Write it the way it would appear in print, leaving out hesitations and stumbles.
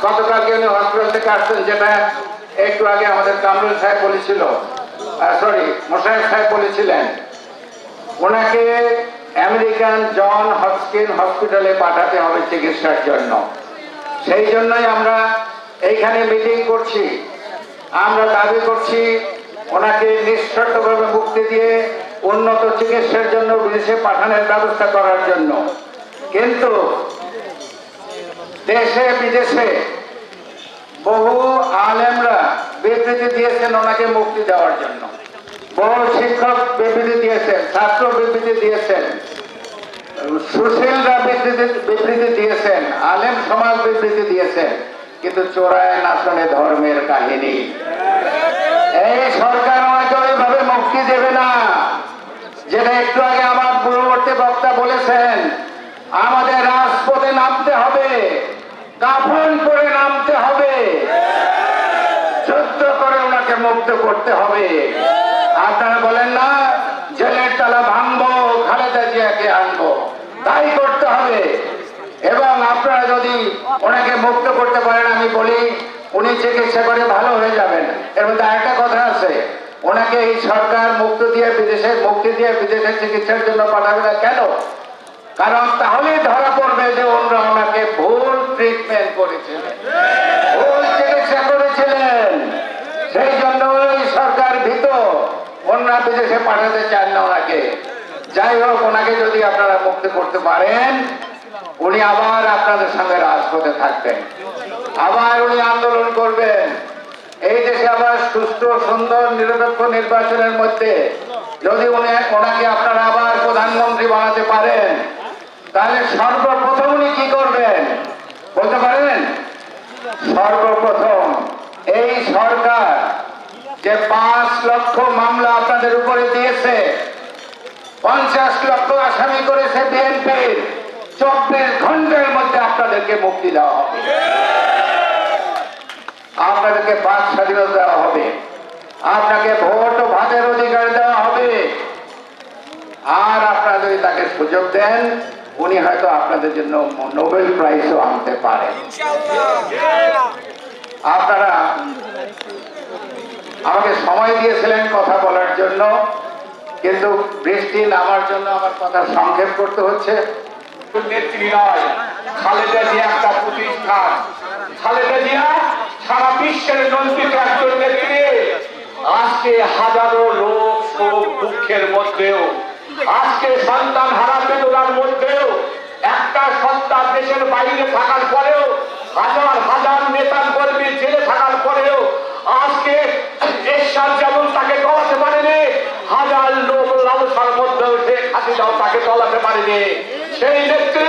গতকালকে উনি হসপিটাল থেকে আসছেন, যেটা একটু আগে আমাদের কামরুল সাহেব বলেছিল, মোশাররফ সাহেব বলেছিলেন, ওনাকে আমেরিকান জন হপকিন্স হসপিটালে পাঠাতে হবে চিকিৎসার জন্য। সেই জন্যই আমরা এইখানে মিটিং করছি। আমরা দাবি করছি ওনাকে নিঃশর্তভাবে মুক্তি দিয়ে উন্নত চিকিৎসার জন্য বিদেশে পাঠানোর ব্যবস্থা করার জন্য। কিন্তু দেশে বিদেশে বহু আলেমরা বিবৃতি দিয়েছেন ওনাকে মুক্তি দেওয়ার জন্য, বহু শিক্ষক বিবৃতি দিয়েছেন, ছাত্র বিবৃতি দিয়েছেন, সুশীলরা বিবৃতি দিয়েছেন, আলেম সমাজ বিবৃতি দিয়েছেন, কিন্তু চোরায় নাচনে ধর্মের কাহিনী। এই সরকার আমাকে ওইভাবে মুক্তি দেবে না, যেটা একটু আগে আমার পূর্ববর্তী বক্তা বলেছেন। আমাদের রাজপথে নামতে হবে, কাফন করে নামতে হবে, যুদ্ধ করে ওনাকে মুক্ত করতে হবে। আপনারা বলেন না জেলের তালা ভাঙবো, খালেদা জিয়াকে আনবো, তাই করতে হবে। এবং আপনারা যদি ওনাকে মুক্ত করতে পারেন, আমি বলি উনি চিকিৎসা করে ভালো হয়ে যাবেন। এর মধ্যে আরেকটা কথা আছে, ওনাকে এই সরকার মুক্তি দিয়ে বিদেশে চিকিৎসার জন্য পাঠাবে না। কেন? কারণ তাহলেই ধরা পড়বে যে ওনারা ওনাকে ভুল ট্রিটমেন্ট করেছিলেন, ভুল চিকিৎসা করেছিলেন। সেই জন্য ওই সরকার ভীত, ওনারা বিদেশে পাঠাতে চান না ওনাকে। যাই হোক, ওনাকে যদি আপনারা মুক্ত করতে পারেন, উনি আবার আপনাদের সঙ্গে রাজপথে থাকবেন, আবার উনি আন্দোলন করবেন। এই দেশে আবার সুষ্ঠু সুন্দর নিরপেক্ষ নির্বাচনের মধ্যে যদি ওনাকে আপনারা আবার প্রধানমন্ত্রী বানাতে পারেন, তাহলে সর্বপ্রথম উনি কি করবেন বলতে পারেন? সর্বপ্রথম এই সরকার যে 5 লক্ষ মামলা আপনাদের উপরে দিয়েছে, 50 লক্ষ আসামি করেছে বিএনপির, 24 ঘন্টার মধ্যে আপনাদেরকে মুক্তি দেওয়া হবে, আপনাদেরকে বাক স্বাধীনতা দেওয়া হবে, আপনাকে ভোট ও ভাতের অধিকার দেওয়া হবে। আর আপনারা যদি তাকে সুযোগ দেন, উনি হয়তো আপনাদের জন্য নোবেল প্রাইজও আনতে পারেন। আপনারা আমাকে সময় দিয়েছিলেন কথা বলার জন্য, কিন্তু বৃষ্টি নামার জন্য আমার কথা সংক্ষেপ করতে হচ্ছে। নেত্রী নয়, খালেদা জিয়া একটা প্রতিষ্ঠান। খালেদা জিয়া সারা বিশ্বের নন্দিত একজন নেত্রী। আজকে হাজারো লোক শোক দুঃখের মধ্যেও, আজকে সন্তান হারা বেদনার মধ্যেও, একটা সন্তান দেশের বাইরে থাকার পরেও, হাজার হাজার নেতা কর্মী জেলে থাকার পরেও, আজকে এরশাদ যেমন তাকে গলাতে পারেনি, হাজার লোক লালসার মধ্যেও শেখ হাসিনাও তাকে গলাতে পারেনি। সেই নেত্রী